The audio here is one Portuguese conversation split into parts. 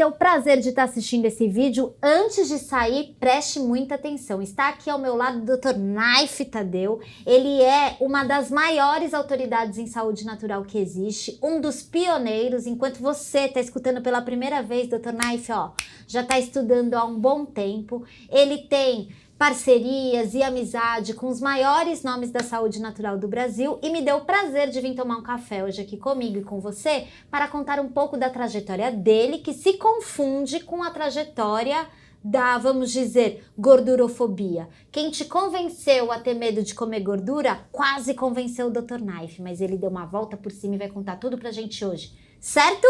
deu o prazer de estar assistindo esse vídeo, antes de sair, preste muita atenção. Está aqui ao meu lado o Dr. Naif Tadeu. Ele é uma das maiores autoridades em saúde natural que existe, um dos pioneiros. Enquanto você está escutando pela primeira vez, Dr. Naif, ó, já está estudando há um bom tempo. Ele tem parcerias e amizade com os maiores nomes da saúde natural do Brasil e me deu o prazer de vir tomar um café hoje aqui comigo e com você para contar um pouco da trajetória dele, que se confunde com a trajetória da, vamos dizer, gordurofobia. Quem te convenceu a ter medo de comer gordura, quase convenceu o Dr. Naif, mas ele deu uma volta por cima e vai contar tudo pra gente hoje. Certo?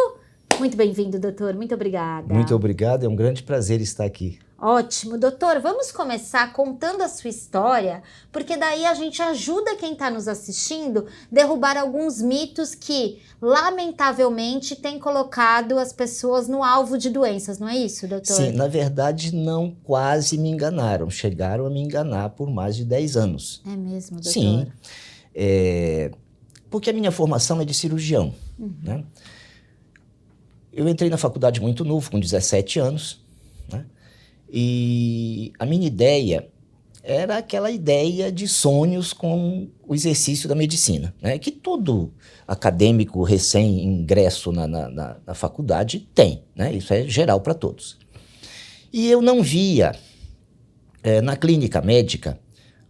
Muito bem-vindo, doutor. Muito obrigada. Muito obrigado. É um grande prazer estar aqui. Ótimo. Doutor, vamos começar contando a sua história, porque daí a gente ajuda quem está nos assistindo a derrubar alguns mitos que, lamentavelmente, têm colocado as pessoas no alvo de doenças, não é isso, doutor? Sim, na verdade, não quase me enganaram. Chegaram a me enganar por mais de 10 anos. É mesmo, doutor? Sim, porque a minha formação é de cirurgião, né? Eu entrei na faculdade muito novo, com 17 anos, né? E a minha ideia era aquela ideia de sonhos com o exercício da medicina, né? Que todo acadêmico recém-ingresso na faculdade tem, né? Isso é geral para todos. E eu não via na clínica médica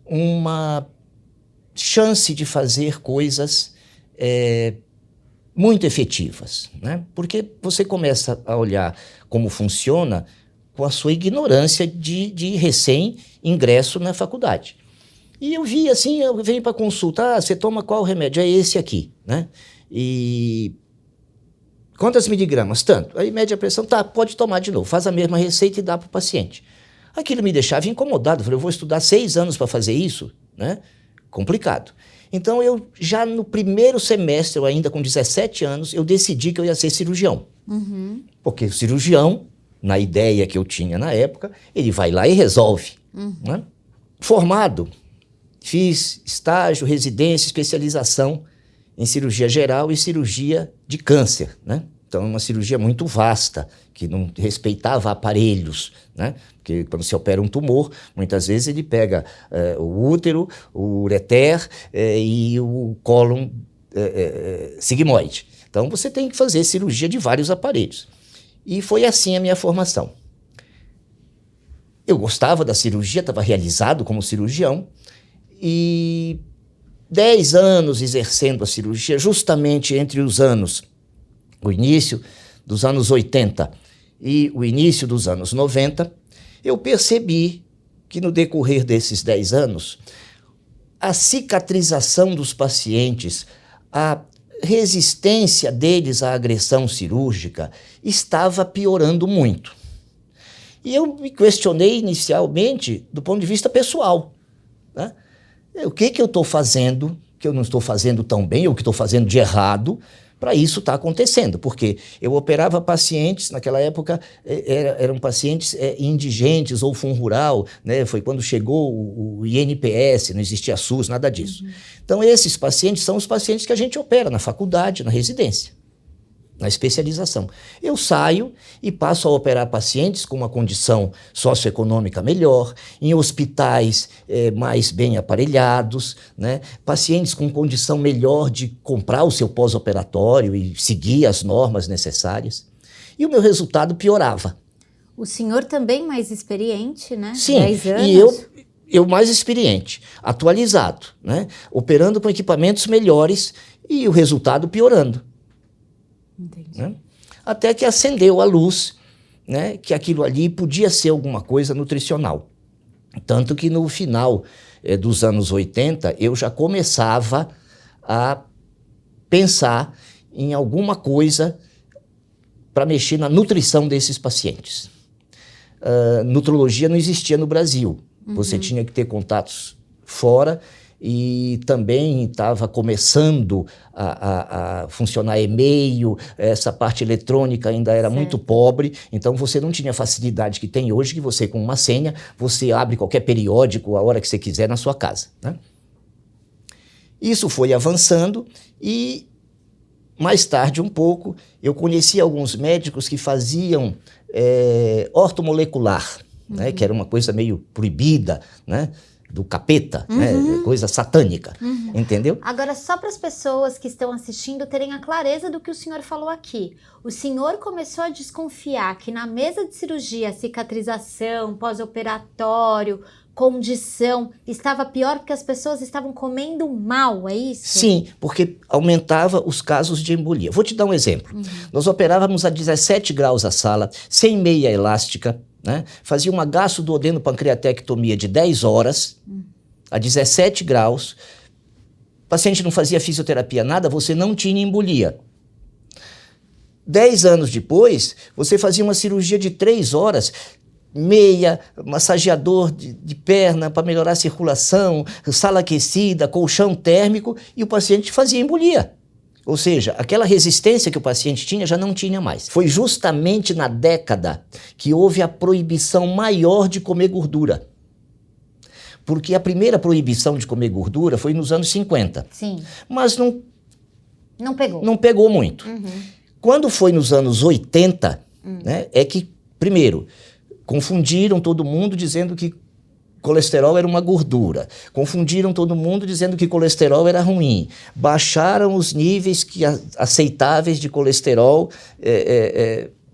uma chance de fazer coisas muito efetivas, né? Porque você começa a olhar como funciona com a sua ignorância de recém-ingresso na faculdade. E eu vi assim, eu venho para consulta, você toma qual remédio? É esse aqui, né? E quantas miligramas? Tanto. Aí mede a pressão, tá, pode tomar de novo, faz a mesma receita e dá para o paciente. Aquilo me deixava incomodado, eu falei, eu vou estudar 6 anos para fazer isso, né? Complicado. Então eu já no primeiro semestre, eu ainda com 17 anos, eu decidi que eu ia ser cirurgião. Porque o cirurgião, na ideia que eu tinha na época, ele vai lá e resolve. Né? Formado, fiz estágio, residência, especialização em cirurgia geral e cirurgia de câncer, né? Então, é uma cirurgia muito vasta, que não respeitava aparelhos, né? Porque quando se opera um tumor, muitas vezes ele pega o útero, o ureter e o cólon sigmoide. Então, você tem que fazer cirurgia de vários aparelhos. E foi assim a minha formação. Eu gostava da cirurgia, estava realizado como cirurgião, e 10 anos exercendo a cirurgia, justamente entre os anos, o início dos anos 80 e o início dos anos 90, eu percebi que no decorrer desses 10 anos, a cicatrização dos pacientes, a resistência deles à agressão cirúrgica estava piorando muito. E eu me questionei inicialmente do ponto de vista pessoal, né? O que eu estou fazendo, que eu não estou fazendo tão bem, ou que estou fazendo de errado, para isso estar acontecendo? Porque eu operava pacientes, naquela época eram pacientes indigentes ou fundo rural, né? Foi quando chegou o INPS, não existia SUS, nada disso. Então esses pacientes são os pacientes que a gente opera na faculdade, na residência, na especialização. Eu saio e passo a operar pacientes com uma condição socioeconômica melhor, em hospitais mais bem aparelhados, né? Pacientes com condição melhor de comprar o seu pós-operatório e seguir as normas necessárias. E o meu resultado piorava. O senhor também mais experiente, né? Sim, 10 anos. E eu mais experiente, atualizado, né? Operando com equipamentos melhores e o resultado piorando. Entendi. Né? Até que acendeu a luz, né, que aquilo ali podia ser alguma coisa nutricional. Tanto que no final dos anos 80, eu já começava a pensar em alguma coisa para mexer na nutrição desses pacientes. Nutrologia não existia no Brasil. Você tinha que ter contatos fora. E também estava começando a funcionar e-mail, essa parte eletrônica ainda era muito pobre, então você não tinha a facilidade que tem hoje, que você com uma senha, você abre qualquer periódico a hora que você quiser na sua casa, né? Isso foi avançando e mais tarde um pouco, eu conheci alguns médicos que faziam ortomolecular, né, que era uma coisa meio proibida, né, do capeta, né, coisa satânica, entendeu? Agora, só para as pessoas que estão assistindo terem a clareza do que o senhor falou aqui. O senhor começou a desconfiar que na mesa de cirurgia, cicatrização, pós-operatório, condição, estava pior porque as pessoas estavam comendo mal, é isso? Sim, porque aumentava os casos de embolia. Vou te dar um exemplo. Nós operávamos a 17 graus a sala, sem meia elástica, né? Fazia uma gastrocduodenopancreatectomia de 10 horas, a 17 graus. O paciente não fazia fisioterapia, nada, você não tinha embolia. 10 anos depois, você fazia uma cirurgia de 3 horas, meia, massageador de perna para melhorar a circulação, sala aquecida, colchão térmico, e o paciente fazia embolia. Ou seja, aquela resistência que o paciente tinha já não tinha mais. Foi justamente na década que houve a proibição maior de comer gordura. Porque a primeira proibição de comer gordura foi nos anos 50. Sim. Mas Não pegou. não pegou muito. Quando foi nos anos 80, né, é que, primeiro, confundiram todo mundo dizendo que colesterol era uma gordura. Confundiram todo mundo dizendo que colesterol era ruim. Baixaram os níveis aceitáveis de colesterol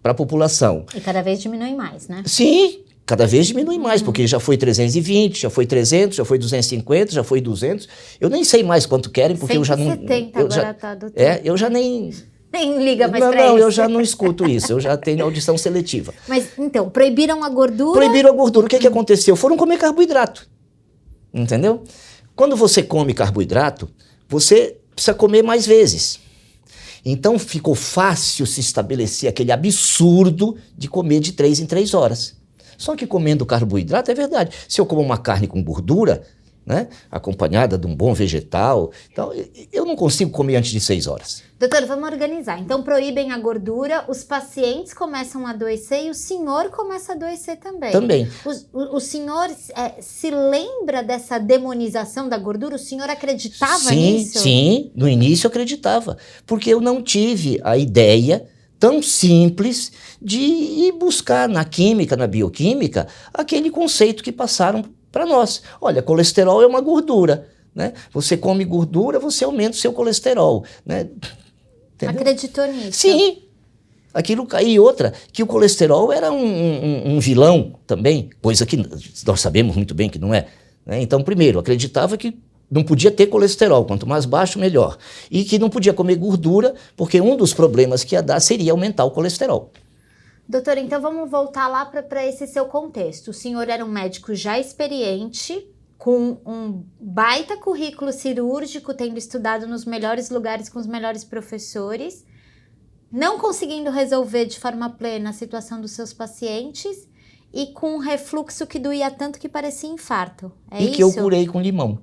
para a população. E cada vez diminui mais, né? Sim, cada vez diminui mais, porque já foi 320, já foi 300, já foi 250, já foi 200. Eu nem sei mais quanto querem, porque eu já não... 170 agora tá, doutor. eu já nem... Nem liga mais pra Não, isso. eu já não escuto isso, eu já tenho audição seletiva. Mas, então, proibiram a gordura... Proibiram a gordura. O que aconteceu? Foram comer carboidrato. Entendeu? Quando você come carboidrato, você precisa comer mais vezes. Então ficou fácil se estabelecer aquele absurdo de comer de 3 em 3 horas. Só que comendo carboidrato é verdade. Se eu como uma carne com gordura, né, acompanhada de um bom vegetal, então, eu não consigo comer antes de 6 horas. Doutor, vamos organizar. Então, proíbem a gordura, os pacientes começam a adoecer e o senhor começa a adoecer também. Também. O senhor se lembra dessa demonização da gordura? O senhor acreditava nisso? Sim, no início eu acreditava, porque eu não tive a ideia tão simples de ir buscar na química, na bioquímica, aquele conceito que passaram para nós. Olha, colesterol é uma gordura, né? Você come gordura, você aumenta o seu colesterol, né? Entendeu? Acreditou nisso? Sim. Aquilo, e outra, que o colesterol era um vilão também, coisa que nós sabemos muito bem que não é, né? Então, primeiro, acreditava que não podia ter colesterol, quanto mais baixo, melhor. E que não podia comer gordura, porque um dos problemas que ia dar seria aumentar o colesterol. Doutor, então vamos voltar lá para esse seu contexto. O senhor era um médico já experiente, com um baita currículo cirúrgico, tendo estudado nos melhores lugares com os melhores professores, não conseguindo resolver de forma plena a situação dos seus pacientes e com um refluxo que doía tanto que parecia infarto. É isso? E que eu curei com limão.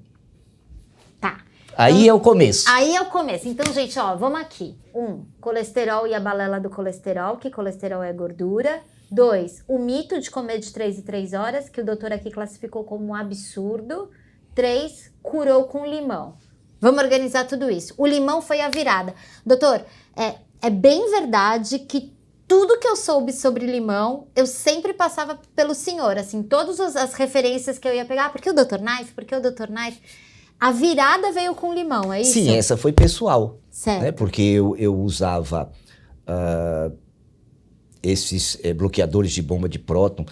Tá. Aí então, é o começo. Aí é o começo. Então, gente, ó, vamos aqui. 1, colesterol e a balela do colesterol, que colesterol é gordura. 2, o mito de comer de 3 em 3 horas, que o doutor aqui classificou como um absurdo. 3, curou com limão. Vamos organizar tudo isso. O limão foi a virada. Doutor, é bem verdade que tudo que eu soube sobre limão, eu sempre passava pelo senhor, assim, todas as referências que eu ia pegar, porque o Dr. Knife, porque o Dr. Knife... A virada veio com limão, é isso? Sim, essa foi pessoal. Certo. Né? Porque eu usava esses bloqueadores de bomba de próton,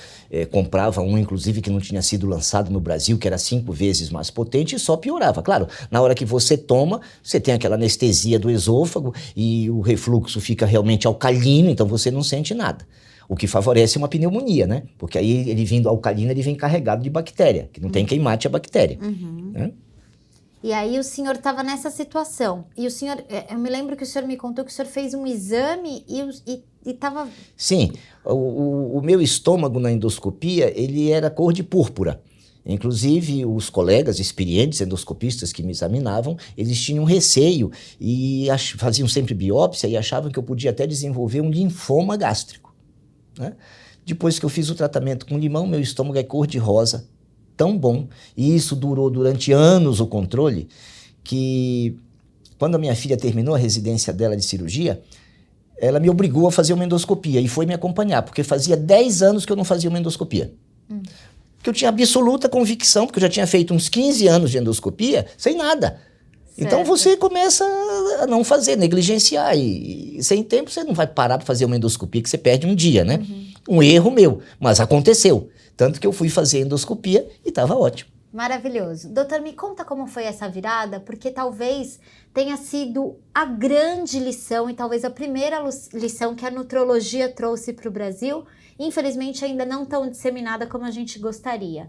comprava um, inclusive, que não tinha sido lançado no Brasil, que era 5 vezes mais potente e só piorava. Claro, na hora que você toma, você tem aquela anestesia do esôfago e o refluxo fica realmente alcalino, então você não sente nada. O que favorece uma pneumonia, né? Porque aí ele vindo alcalino, ele vem carregado de bactéria, que não tem quem mate a bactéria. Né? E aí o senhor estava nessa situação. E o senhor, eu me lembro que o senhor me contou que o senhor fez um exame e estava... Sim, o meu estômago na endoscopia, ele era cor de púrpura. Inclusive, os colegas experientes endoscopistas que me examinavam, eles tinham receio e faziam sempre biópsia e achavam que eu podia até desenvolver um linfoma gástrico. Né? Depois que eu fiz o tratamento com limão, meu estômago é cor de rosa, tão bom, e isso durou durante anos o controle, que quando a minha filha terminou a residência dela de cirurgia, ela me obrigou a fazer uma endoscopia e foi me acompanhar, porque fazia 10 anos que eu não fazia uma endoscopia. Porque eu tinha absoluta convicção, porque eu já tinha feito uns 15 anos de endoscopia sem nada. Certo. Então você começa a não fazer, negligenciar, e sem tempo você não vai parar para fazer uma endoscopia que você perde um dia, né? Um erro meu, mas aconteceu. Tanto que eu fui fazer endoscopia e estava ótimo. Maravilhoso. Doutor, me conta como foi essa virada, porque talvez tenha sido a grande lição e talvez a primeira lição que a nutrologia trouxe para o Brasil, infelizmente ainda não tão disseminada como a gente gostaria.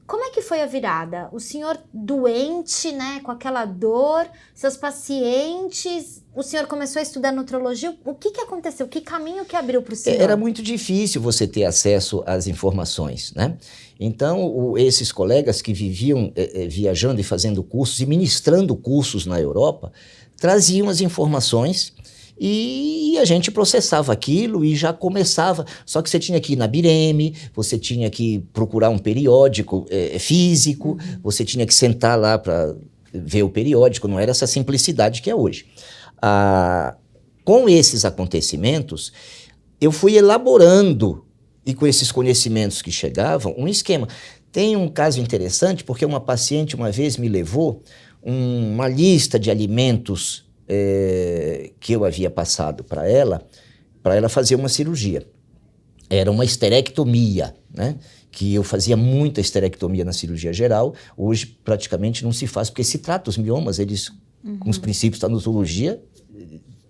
Como é que foi a virada? O senhor doente, né, com aquela dor, seus pacientes, o senhor começou a estudar nutrologia, o que aconteceu? Que caminho que abriu para o senhor? Era muito difícil você ter acesso às informações, né? Então, esses colegas que viviam viajando e fazendo cursos e ministrando cursos na Europa, traziam as informações e a gente processava aquilo e já começava. Só que você tinha que ir na Bireme, você tinha que procurar um periódico físico, você tinha que sentar lá para ver o periódico, não era essa simplicidade que é hoje. Com esses acontecimentos, eu fui elaborando, e com esses conhecimentos que chegavam, um esquema. Tem um caso interessante, porque uma paciente uma vez me levou uma lista de alimentos que eu havia passado para ela fazer uma cirurgia. Era uma esterectomia, né? Que eu fazia muita esterectomia na cirurgia geral, hoje praticamente não se faz, porque se trata os miomas, eles, com os princípios da nutologia,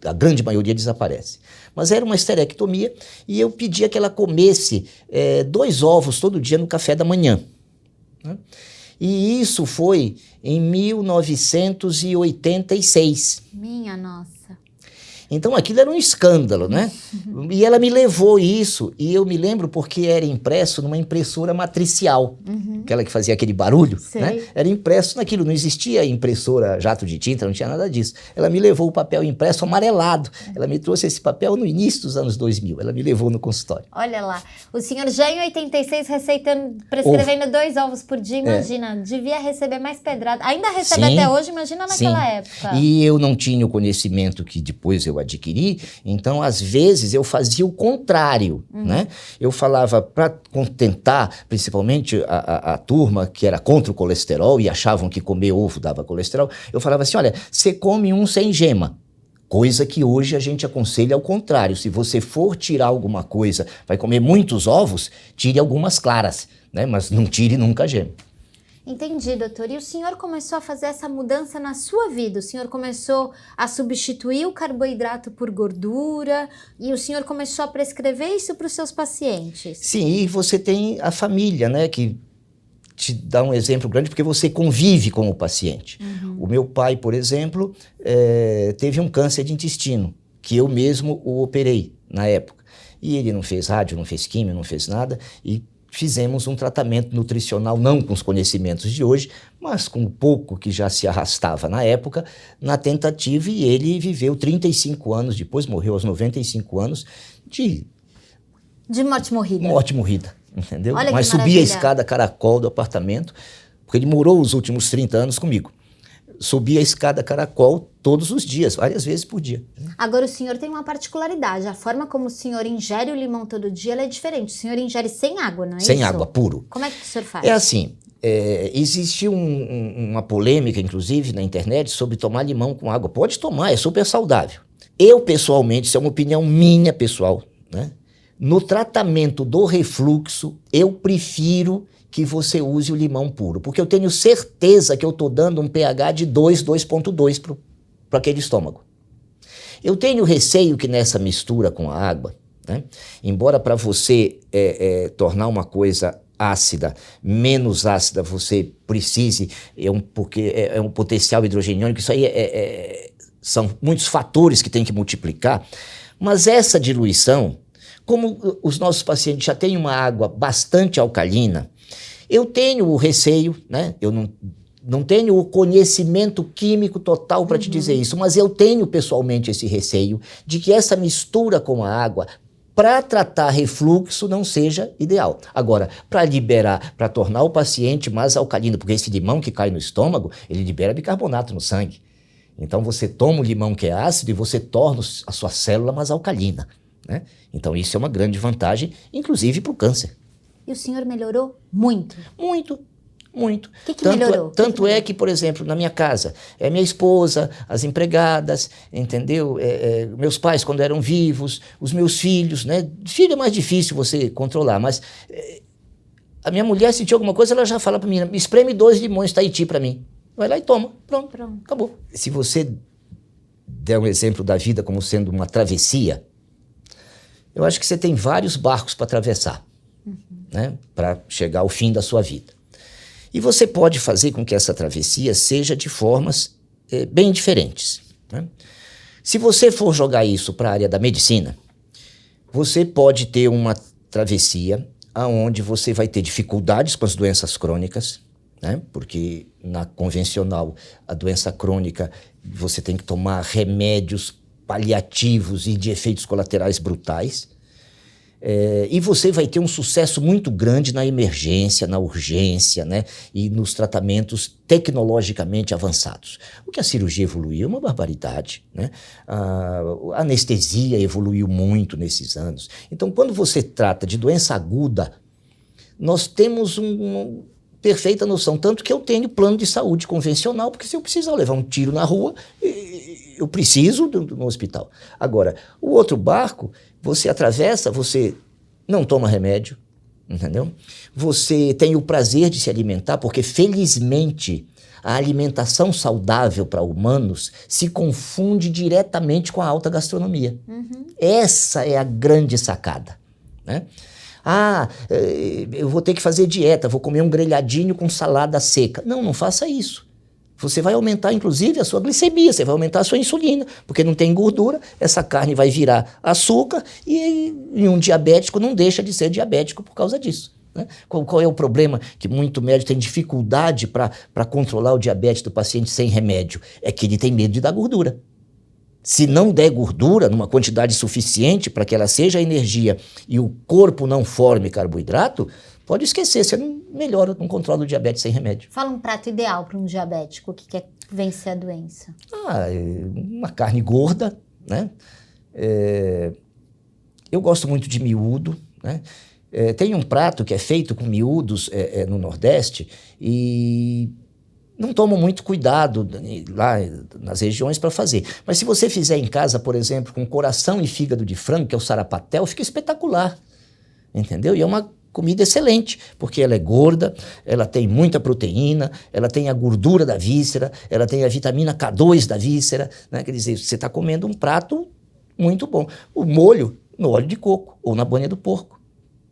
a grande maioria desaparece. Mas era uma esterectomia e eu pedia que ela comesse 2 ovos todo dia no café da manhã, né? E isso foi em 1986. Minha nossa. Então aquilo era um escândalo, né? E ela me levou isso, e eu me lembro porque era impresso numa impressora matricial, aquela que fazia aquele barulho, né? Era impresso naquilo, não existia impressora jato de tinta, não tinha nada disso. Ela me levou o papel impresso amarelado, ela me trouxe esse papel no início dos anos 2000, ela me levou no consultório. Olha lá, o senhor já em 86 prescrevendo 2 ovos por dia, imagina, devia receber mais pedrada. Ainda recebe até hoje, imagina naquela época. E eu não tinha o conhecimento que depois eu adquiri, então às vezes eu fazia o contrário, né? Eu falava para contentar principalmente a turma que era contra o colesterol e achavam que comer ovo dava colesterol, eu falava assim, olha, você come um sem gema. Coisa que hoje a gente aconselha ao contrário. Se você for tirar alguma coisa, vai comer muitos ovos, tire algumas claras, né? Mas não tire nunca a gema. Entendi, doutor. E o senhor começou a fazer essa mudança na sua vida? O senhor começou a substituir o carboidrato por gordura e o senhor começou a prescrever isso para os seus pacientes? Sim, e você tem a família, né, que te dá um exemplo grande porque você convive com o paciente. O meu pai, por exemplo, teve um câncer de intestino, que eu mesmo o operei na época. E ele não fez rádio, não fez químio, não fez nada, e fizemos um tratamento nutricional, não com os conhecimentos de hoje, mas com o pouco que já se arrastava na época, na tentativa, e ele viveu 35 anos, depois morreu aos 95 anos, de morte morrida. Morte morrida, entendeu? Olha, mas subia a escada caracol do apartamento, porque ele morou os últimos 30 anos comigo. Subia a escada caracol todos os dias, várias vezes por dia. Agora, o senhor tem uma particularidade. A forma como o senhor ingere o limão todo dia ela é diferente. O senhor ingere sem água, não é isso? Sem água, puro. Como é que o senhor faz? É assim, existe uma polêmica, inclusive, na internet sobre tomar limão com água. Pode tomar, é super saudável. Eu, pessoalmente, isso é uma opinião minha pessoal, né? No tratamento do refluxo, eu prefiro que você use o limão puro, porque eu tenho certeza que eu estou dando um pH de 2,2 para aquele estômago. Eu tenho receio que nessa mistura com a água, né, embora para você tornar uma coisa ácida, menos ácida, você precise, porque é um potencial hidrogeniônico, isso aí são muitos fatores que tem que multiplicar, mas essa diluição, como os nossos pacientes já têm uma água bastante alcalina, eu tenho o receio, né? Eu não tenho o conhecimento químico total para te dizer isso, mas eu tenho pessoalmente esse receio de que essa mistura com a água, para tratar refluxo, não seja ideal. Agora, para liberar, para tornar o paciente mais alcalino, porque esse limão que cai no estômago, ele libera bicarbonato no sangue. Então você toma o limão que é ácido e você torna a sua célula mais alcalina, né? Então isso é uma grande vantagem, inclusive para o câncer. E o senhor melhorou muito? Muito. Muito. O que melhorou? Tanto é que, por exemplo, na minha casa, minha esposa, as empregadas, entendeu? Meus pais, quando eram vivos, os meus filhos, né? Filho é mais difícil você controlar, mas a minha mulher sentiu alguma coisa, ela já fala para mim, espreme 2 limões Tahiti para mim. Vai lá e toma. Pronto. Acabou. Se você der um exemplo da vida como sendo uma travessia, eu acho que você tem vários barcos para atravessar, né? Para chegar ao fim da sua vida. E você pode fazer com que essa travessia seja de formas bem diferentes, né? Se você for jogar isso para a área da medicina, você pode ter uma travessia onde você vai ter dificuldades com as doenças crônicas, né? Porque na convencional, a doença crônica, você tem que tomar remédios paliativos e de efeitos colaterais brutais. E você vai ter um sucesso muito grande na emergência, na urgência, né? E nos tratamentos tecnologicamente avançados. O que a cirurgia evoluiu é uma barbaridade, né? A anestesia evoluiu muito nesses anos. Então, quando você trata de doença aguda, nós temos uma perfeita noção, tanto que eu tenho plano de saúde convencional, porque se eu precisar levar um tiro na rua, eu preciso no hospital. Agora, o outro barco, você atravessa, você não toma remédio, entendeu? Você tem o prazer de se alimentar, porque felizmente a alimentação saudável para humanos se confunde diretamente com a alta gastronomia. Essa é a grande sacada, né? Eu vou ter que fazer dieta, vou comer um grelhadinho com salada seca. Não faça isso. Você vai aumentar, inclusive, a sua glicemia, você vai aumentar a sua insulina, porque não tem gordura, essa carne vai virar açúcar e um diabético não deixa de ser diabético por causa disso, né? Qual é o problema que muito médico tem dificuldade para controlar o diabetes do paciente sem remédio? É que ele tem medo de dar gordura. Se não der gordura numa quantidade suficiente para que ela seja energia e o corpo não forme carboidrato, pode esquecer, você não melhora, não controla o diabetes sem remédio. Fala um prato ideal para um diabético que quer vencer a doença. Uma carne gorda, né? Eu gosto muito de miúdo, né? Tem um prato que é feito com miúdos no Nordeste e não tomam muito cuidado lá nas regiões para fazer. Mas se você fizer em casa, por exemplo, com coração e fígado de frango, que é o sarapatel, fica espetacular, entendeu? E é uma comida excelente, porque ela é gorda, ela tem muita proteína, ela tem a gordura da víscera, ela tem a vitamina K2 da víscera, né? Quer dizer, você está comendo um prato muito bom. O molho no óleo de coco ou na banha do porco.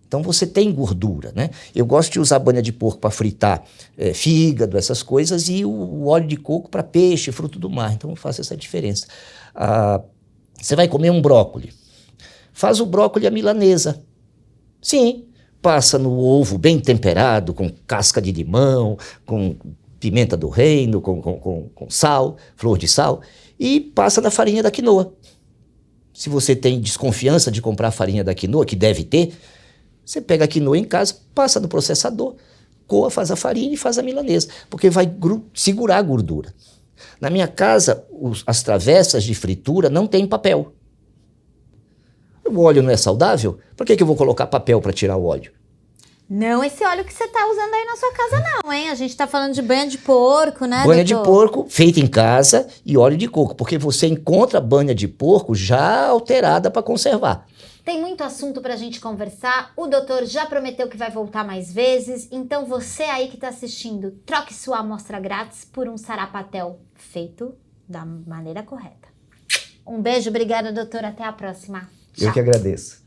Então você tem gordura, né? Eu gosto de usar banha de porco para fritar fígado, essas coisas, e o óleo de coco para peixe, fruto do mar. Então eu faço essa diferença. Você vai comer um brócolis. Faz o brócolis à milanesa. Sim, passa no ovo bem temperado, com casca de limão, com pimenta do reino, com sal, flor de sal, e passa na farinha da quinoa. Se você tem desconfiança de comprar a farinha da quinoa, que deve ter, você pega a quinoa em casa, passa no processador, coa, faz a farinha e faz a milanesa, porque vai segurar a gordura. Na minha casa, as travessas de fritura não têm papel. O óleo não é saudável? Por que eu vou colocar papel para tirar o óleo? Não esse óleo que você está usando aí na sua casa não, hein? A gente está falando de banha de porco, né, banha doutor? De porco feita em casa e óleo de coco, porque você encontra banha de porco já alterada para conservar. Tem muito assunto pra gente conversar, o doutor já prometeu que vai voltar mais vezes, então você aí que tá assistindo, troque sua amostra grátis por um sarapatel feito da maneira correta. Um beijo, obrigada doutor, até a próxima. Eu que agradeço.